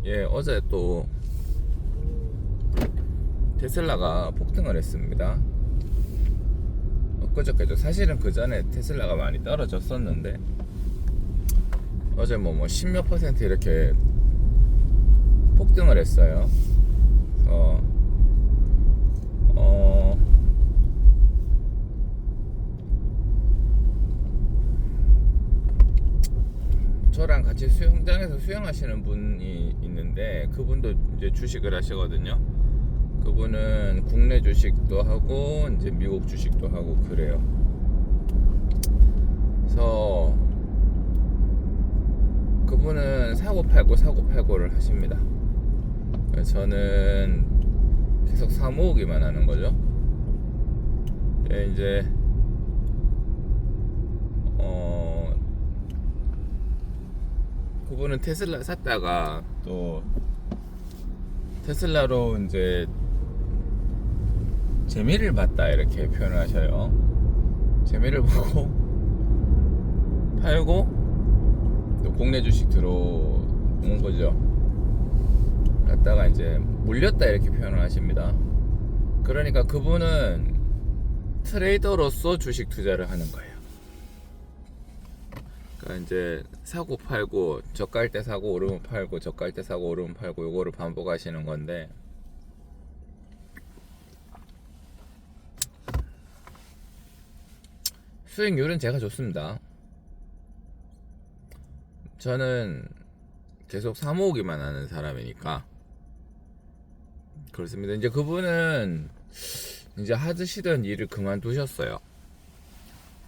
예, 어제 또 테슬라가 폭등을 했습니다. 엊그저께도 사실은 그 전에 테슬라가 많이 떨어졌었는데 어제 뭐 10몇 퍼센트 이렇게 폭등을 했어요. 어, 어, 저랑 같이 수영장에서 수영하시는 분이 있는데 그분도 이제 주식을 하시거든요. 그분은 국내 주식도 하고 이제 미국 주식도 하고 그래요. 그래서 그분은 사고 팔고를 하십니다. 그래서 저는 계속 사 모으기만 하는 거죠. 이제 그분은 테슬라 샀다가 또 테슬라로 이제 재미를 봤다 이렇게 표현을 하셔요. 재미를 보고 팔고 또 국내 주식 들어온 거죠. 갔다가 이제 물렸다 이렇게 표현을 하십니다. 그러니까 그분은 트레이더로서 주식 투자를 하는 거예요. 그러니까 이제 사고 팔고 저가일 때 사고 오르면 팔고 저가일 때 사고 오르면 팔고 요거를 반복하시는 건데 수익률은 제가 좋습니다. 저는 계속 사모으기만 하는 사람이니까 그렇습니다. 이제 그분은 이제 하시던 일을 그만두셨어요.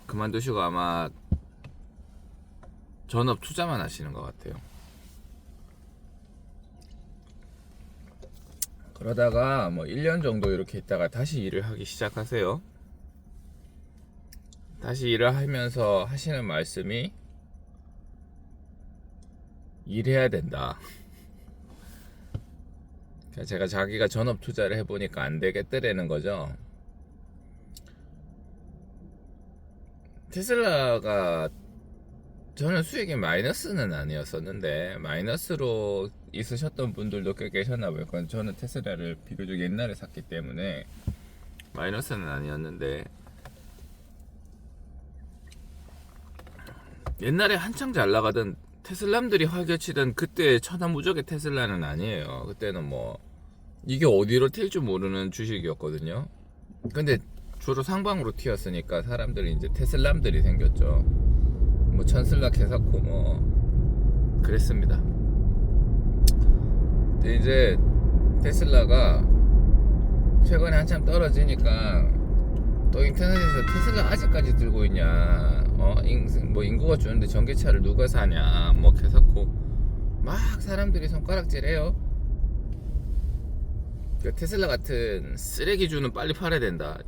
그만두시고 아마 전업 투자만 하시는 것 같아요. 그러다가 뭐 1년 정도 이렇게 있다가 다시 일을 하기 시작하세요. 다시 일을 하면서 하시는 말씀이 일해야 된다. 제가 자기가 전업 투자를 해보니까 안 되겠더라는 거죠. 테슬라가 저는 수익이 마이너스는 아니었었는데 마이너스로 있으셨던 분들도 꽤 계셨나봐요. 저는 테슬라를 비교적 옛날에 샀기 때문에 마이너스는 아니었는데 옛날에 한창 잘 나가던 테슬람들이 활개치던 그때 천하무적의 테슬라는 아니에요. 그때는 뭐 이게 어디로 튈 줄 모르는 주식이었거든요. 근데 주로 상방으로 튀었으니까 사람들이 이제 테슬람들이 생겼죠. 뭐 천슬라 캐사코 뭐 그랬습니다. 근데 이제 테슬라가 최근에 한참 떨어지니까 또 인터넷에서 테슬라 아직까지 들고 있냐, 뭐 인구가 주는데 전기차를 누가 사냐, 뭐 캐사코 막 사람들이 손가락질해요. 테슬라 같은 쓰레기주는 빨리 팔아야 된다.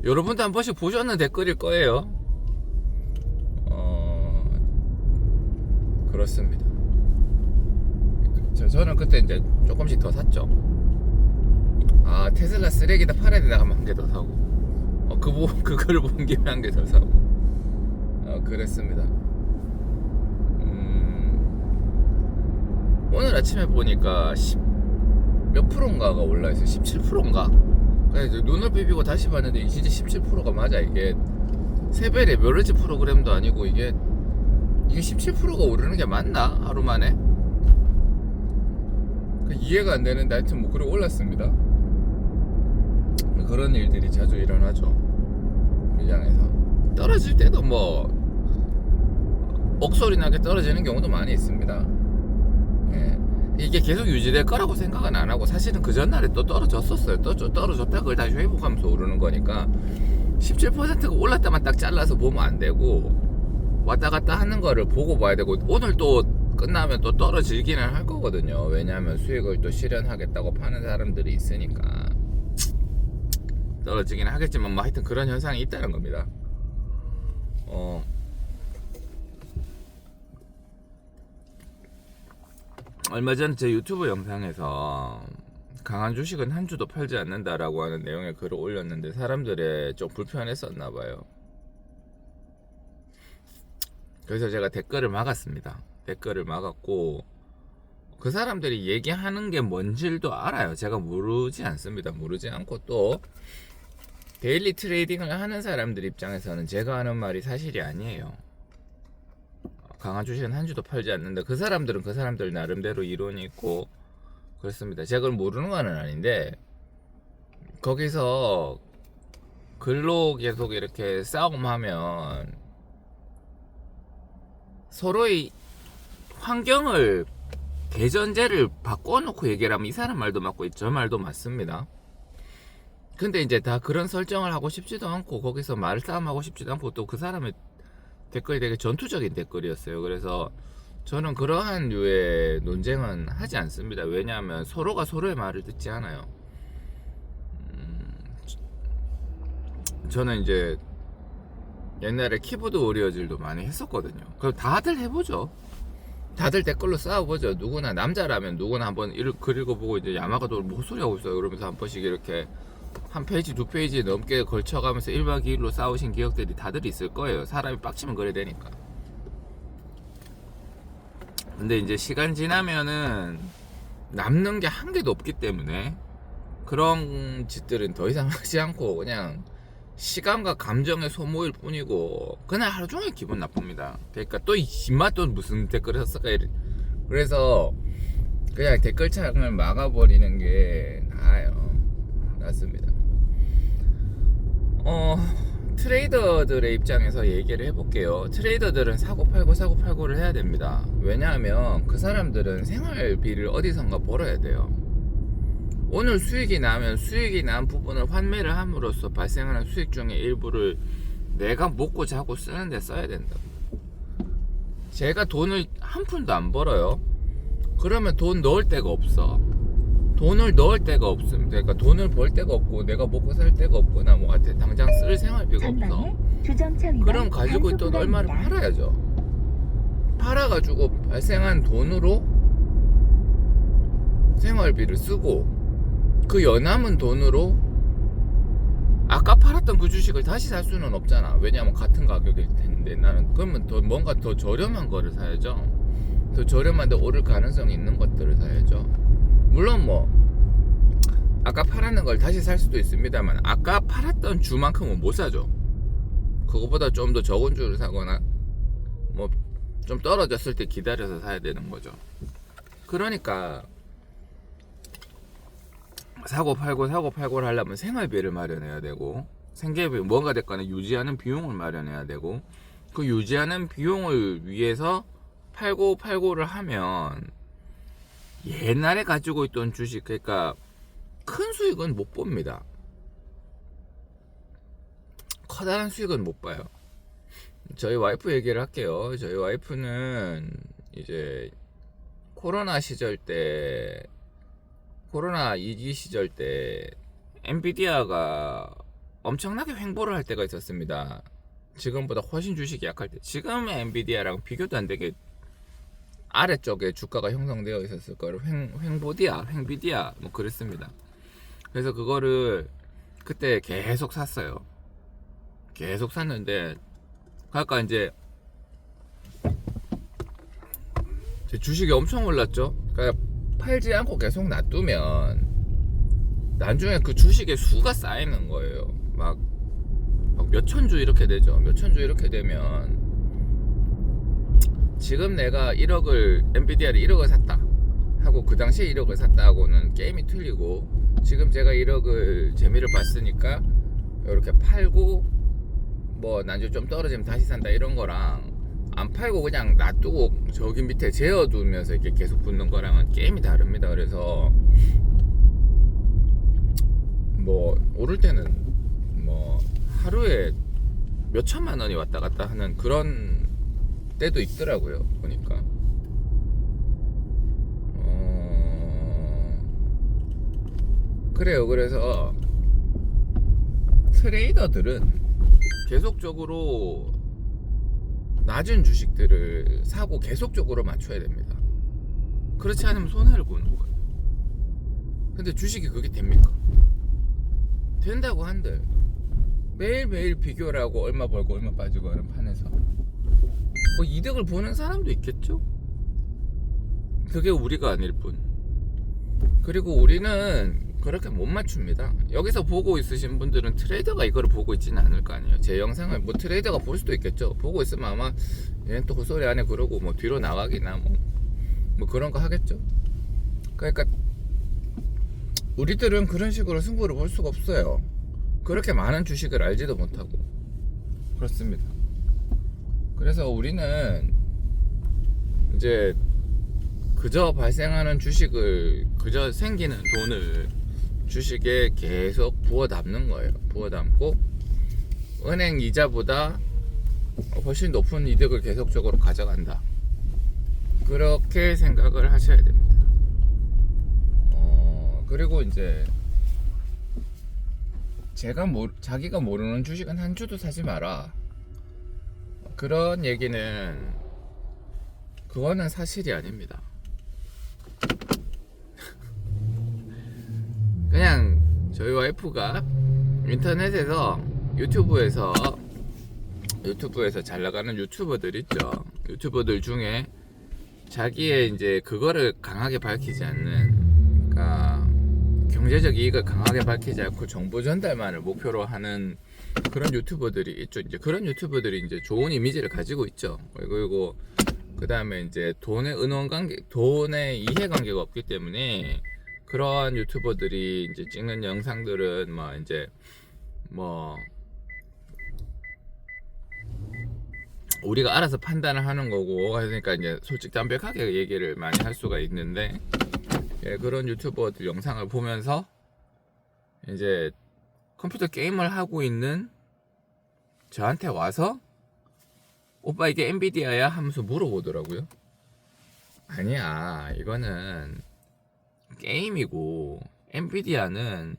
여러분도 한 번씩 보셨는 댓글일 거예요. 그렇습니다. 저는 그때 이제 조금씩 더 샀죠. 아, 테슬라 쓰레기다 팔아야 된다 하면 한 개 더 사고, 그걸 본 김에 한 개 더 사고, 그랬습니다. 오늘 아침에 보니까 몇 프로인가가 올라있어요. 17%인가? 그래서 눈을 비비고 다시 봤는데 진짜 17%가 맞아. 이게 세배 레버리지 프로그램도 아니고 이게 17%가 오르는 게 맞나? 하루 만에? 이해가 안 되는데 하여튼 뭐 그래 올랐습니다. 그런 일들이 자주 일어나죠. 시장에서 떨어질 때도 뭐 억소리 나게 떨어지는 경우도 많이 있습니다. 예. 이게 계속 유지될 거라고 생각은 안 하고 사실은 그 전날에 또 떨어졌었어요. 떨어졌다 그걸 다시 회복하면서 오르는 거니까 17%가 올랐다만 딱 잘라서 보면 안 되고 왔다 갔다 하는 거를 보고 봐야 되고 오늘 또 끝나면 또 떨어지기는 할 거거든요. 왜냐하면 수익을 또 실현하겠다고 파는 사람들이 있으니까 떨어지긴 하겠지만 뭐 하여튼 그런 현상이 있다는 겁니다. 얼마 전 제 유튜브 영상에서 강한 주식은 한 주도 팔지 않는다라고 하는 내용의 글을 올렸는데 사람들의 좀 불편했었나 봐요. 그래서 제가 댓글을 막았습니다. 댓글을 막았고 그 사람들이 얘기하는 게 뭔지도 알아요. 제가 모르지 않습니다. 모르지 않고 또 데일리 트레이딩을 하는 사람들 입장에서는 제가 하는 말이 사실이 아니에요. 강한 주식은 한 주도 팔지 않는다. 그 사람들은 그 사람들 나름대로 이론이 있고 그렇습니다. 제가 그걸 모르는 건 아닌데 거기서 글로 계속 이렇게 싸움하면 서로의 환경을 대전제를 바꿔놓고 얘기를 하면 이 사람 말도 맞고 저 말도 맞습니다. 근데 이제 다 그런 설정을 하고 싶지도 않고 거기서 말싸움 하고 싶지도 않고 또 그 사람의 댓글이 되게 전투적인 댓글이었어요. 그래서 저는 그러한 류의 논쟁은 하지 않습니다. 왜냐하면 서로가 서로의 말을 듣지 않아요. 저는 이제 옛날에 키보드 워리어즈도 많이 했었거든요. 그럼 다들 해보죠. 다들 댓글로 싸워보죠. 누구나 남자라면 누구나 한번 읽어보고 이제 야마가도 뭐 소리 하고 있어요. 그러면서 한 번씩 이렇게 한 페이지 두 페이지 넘게 걸쳐가면서 1박 2일로 싸우신 기억들이 다들 있을 거예요. 사람이 빡치면 그래 되니까. 근데 이제 시간 지나면은 남는 게 한 개도 없기 때문에 그런 짓들은 더 이상 하지 않고 그냥 시간과 감정의 소모일 뿐이고 그날 하루 종일 기분 나쁩니다. 그러니까 또 이마 또 무슨 댓글을 썼을까 그래서 그냥 댓글창을 막아버리는 게 나아요. 낫습니다. 트레이더들의 입장에서 얘기를 해볼게요. 트레이더들은 사고팔고를 해야 됩니다. 왜냐하면 그 사람들은 생활비를 어디선가 벌어야 돼요. 오늘 수익이 나면 수익이 난 부분을 환매를 함으로써 발생하는 수익 중의 일부를 내가 먹고 자고 쓰는데 써야 된다. 제가 돈을 한 푼도 안 벌어요. 그러면 돈 넣을 데가 없어. 돈을 넣을 데가 없습니다. 그러니까 돈을 벌 데가 없고 내가 먹고 살 데가 없거나 뭐 같아 당장 쓸 생활비가 없어. 그럼 가지고 있던 얼마를 팔아야죠. 팔아가지고 발생한 돈으로 생활비를 쓰고 그 여남은 돈으로 아까 팔았던 그 주식을 다시 살 수는 없잖아. 왜냐하면 같은 가격일 텐데 나는 그러면 뭔가 더 저렴한 거를 사야죠. 더 저렴한데 오를 가능성이 있는 것들을 사야죠. 물론 뭐 아까 팔았는 걸 다시 살 수도 있습니다만 아까 팔았던 주만큼은 못 사죠. 그거보다 좀 더 적은 주를 사거나 뭐 좀 떨어졌을 때 기다려서 사야 되는 거죠. 그러니까 사고 팔고를 하려면 생활비를 마련해야 되고 생계비 뭔가 됐거나 유지하는 비용을 마련해야 되고 그 유지하는 비용을 위해서 팔고를 하면 옛날에 가지고 있던 주식 그러니까 큰 수익은 못 봅니다. 커다란 수익은 못 봐요. 저희 와이프 얘기를 할게요. 저희 와이프는 이제 코로나 2기 시절 때 엔비디아가 엄청나게 횡보를 할 때가 있었습니다. 지금보다 훨씬 주식이 약할 때 지금의 엔비디아랑 비교도 안 되게 아래쪽에 주가가 형성되어 있었을 거예요. 횡비디아 뭐 그랬습니다. 그래서 그거를 그때 계속 샀어요. 계속 샀는데 그러니까 이제 주식이 엄청 올랐죠. 그러니까 팔지 않고 계속 놔두면 나중에 그 주식의 수가 쌓이는 거예요. 막 몇천 주 이렇게 되죠. 몇천 주 이렇게 되면 지금 내가 1억을 엔비디아를 1억을 샀다 하고 그 당시에 1억을 샀다 하고는 게임이 틀리고 지금 제가 1억을 재미를 봤으니까 이렇게 팔고 뭐 나중에 좀 떨어지면 다시 산다 이런 거랑 안 팔고 그냥 놔두고 저기 밑에 재워두면서 이렇게 계속 붙는 거랑은 게임이 다릅니다. 그래서 뭐 오를 때는 뭐 하루에 몇 천만 원이 왔다 갔다 하는 그런 때도 있더라고요. 보니까 그래요. 그래서 트레이더들은 계속적으로 낮은 주식들을 사고 계속적으로 맞춰야 됩니다. 그렇지 않으면 손해를 보는 거예요. 근데 주식이 그게 됩니까? 된다고 한들 매일매일 비교를 하고 얼마 벌고 얼마 빠지고 하는 판에서 뭐 이득을 보는 사람도 있겠죠? 그게 우리가 아닐 뿐. 그리고 우리는 그렇게 못 맞춥니다. 여기서 보고 있으신 분들은 트레이더가 이거를 보고 있지는 않을 거 아니에요. 제 영상을 뭐 트레이더가 볼 수도 있겠죠. 보고 있으면 아마 얘는 또 헛소리 안에 그러고 뭐 뒤로 나가기나 뭐 그런 거 하겠죠. 그러니까 우리들은 그런 식으로 승부를 볼 수가 없어요. 그렇게 많은 주식을 알지도 못하고. 그렇습니다. 그래서 우리는 이제 그저 발생하는 주식을, 그저 생기는 돈을 주식에 계속 부어 담는 거예요. 부어 담고 은행 이자보다 훨씬 높은 이득을 계속적으로 가져간다. 그렇게 생각을 하셔야 됩니다. 그리고 이제 자기가 모르는 주식은 한 주도 사지 마라. 그런 얘기는 그거는 사실이 아닙니다. 그냥 저희 와이프가 인터넷에서 유튜브에서 잘 나가는 유튜버들 있죠. 유튜버들 중에 자기의 이제 그거를 강하게 밝히지 않는, 그러니까 경제적 이익을 강하게 밝히지 않고 정보 전달만을 목표로 하는 그런 유튜버들이 있죠. 이제 그런 유튜버들이 이제 좋은 이미지를 가지고 있죠. 그리고 그 다음에 이제 돈의 이해관계가 없기 때문에 그러한 유튜버들이 이제 찍는 영상들은 뭐 우리가 알아서 판단을 하는 거고, 그러니까 이제 솔직담백하게 얘기를 많이 할 수가 있는데, 예, 그런 유튜버들 영상을 보면서 이제 컴퓨터 게임을 하고 있는 저한테 와서 오빠 이게 엔비디아야? 하면서 물어보더라고요. 아니야, 이거는 게임이고 엔비디아는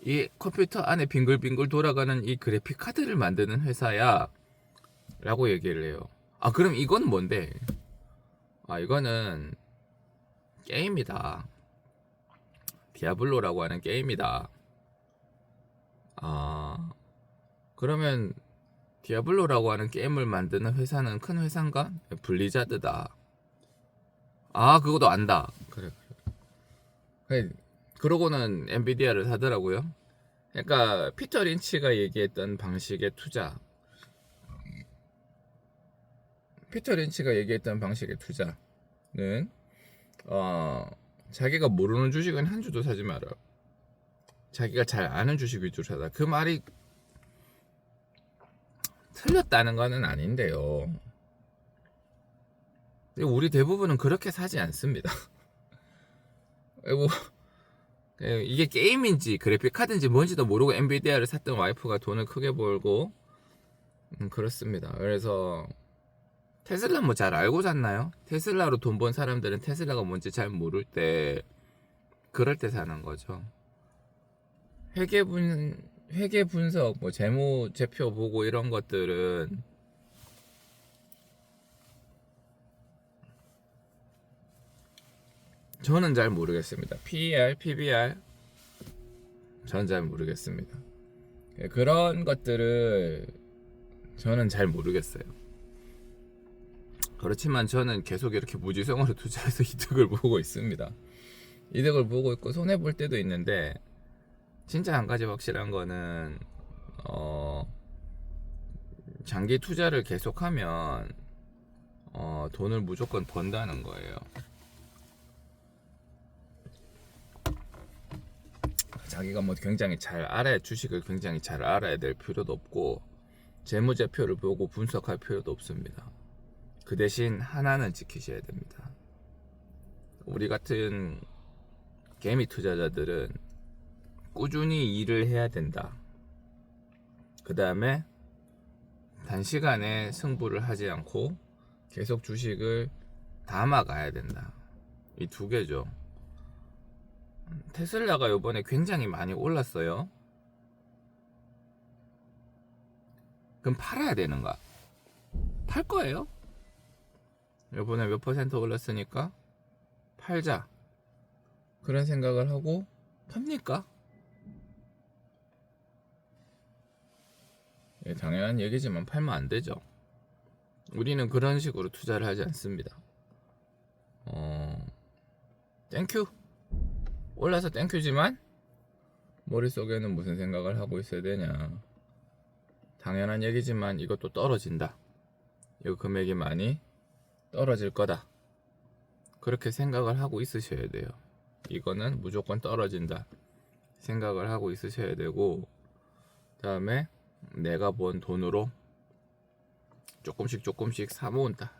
이 컴퓨터 안에 빙글빙글 돌아가는 이 그래픽 카드를 만드는 회사야 라고 얘기를 해요. 아, 그럼 이건 뭔데? 아, 이거는 게임이다. 디아블로라고 하는 게임이다. 아, 그러면 디아블로라고 하는 게임을 만드는 회사는 큰 회사인가? 블리자드다. 아, 그것도 안다. 그래. 그러고는 엔비디아를 사더라고요. 그러니까 피터 린치가 얘기했던 방식의 투자는 자기가 모르는 주식은 한 주도 사지 마라. 자기가 잘 아는 주식 위주로 사다. 그 말이 틀렸다는 거는 아닌데요. 우리 대부분은 그렇게 사지 않습니다. 이게 게임인지 그래픽 카드인지 뭔지도 모르고 엔비디아를 샀던 와이프가 돈을 크게 벌고 그렇습니다. 그래서 테슬라 뭐 잘 알고 샀나요? 테슬라로 돈 번 사람들은 테슬라가 뭔지 잘 모를 때, 그럴 때 사는 거죠. 회계 분석, 뭐 재무제표 보고 이런 것들은 저는 잘 모르겠습니다. PER, PBR 저는 잘 모르겠습니다. 그런 것들을 저는 잘 모르겠어요. 그렇지만 저는 계속 이렇게 무지성으로 투자해서 이득을 보고 있습니다. 이득을 보고 있고 손해 볼 때도 있는데, 진짜 한 가지 확실한 거는 장기 투자를 계속하면 돈을 무조건 번다는 거예요. 자기가 뭐 굉장히 주식을 굉장히 잘 알아야 될 필요도 없고 재무제표를 보고 분석할 필요도 없습니다. 그 대신 하나는 지키셔야 됩니다. 우리 같은 개미 투자자들은 꾸준히 일을 해야 된다. 그 다음에 단시간에 승부를 하지 않고 계속 주식을 담아가야 된다. 이 두 개죠. 테슬라가 이번에 굉장히 많이 올랐어요. 그럼 팔아야 되는가? 팔 거예요? 이번에 몇 퍼센트 올랐으니까 팔자, 그런 생각을 하고 팝니까? 예, 당연한 얘기지만 팔면 안 되죠. 우리는 그런 식으로 투자를 하지 않습니다. 땡큐 올라서 땡큐지만 머릿속에는 무슨 생각을 하고 있어야 되냐. 당연한 얘기지만 이것도 떨어진다. 이 금액이 많이 떨어질 거다. 그렇게 생각을 하고 있으셔야 돼요. 이거는 무조건 떨어진다 생각을 하고 있으셔야 되고, 그 다음에 내가 번 돈으로 조금씩 사 모은다.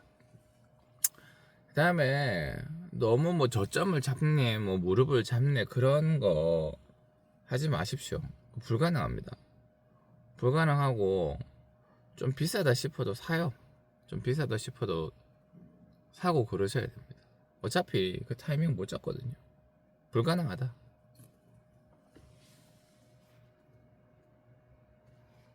그 다음에 너무 뭐 저점을 잡네, 뭐 무릎을 잡네, 그런 거 하지 마십시오. 불가능합니다. 불가능하고, 좀 비싸다 싶어도 사요. 좀 비싸다 싶어도 사고 그러셔야 됩니다. 어차피 그 타이밍 못 잡거든요. 불가능하다.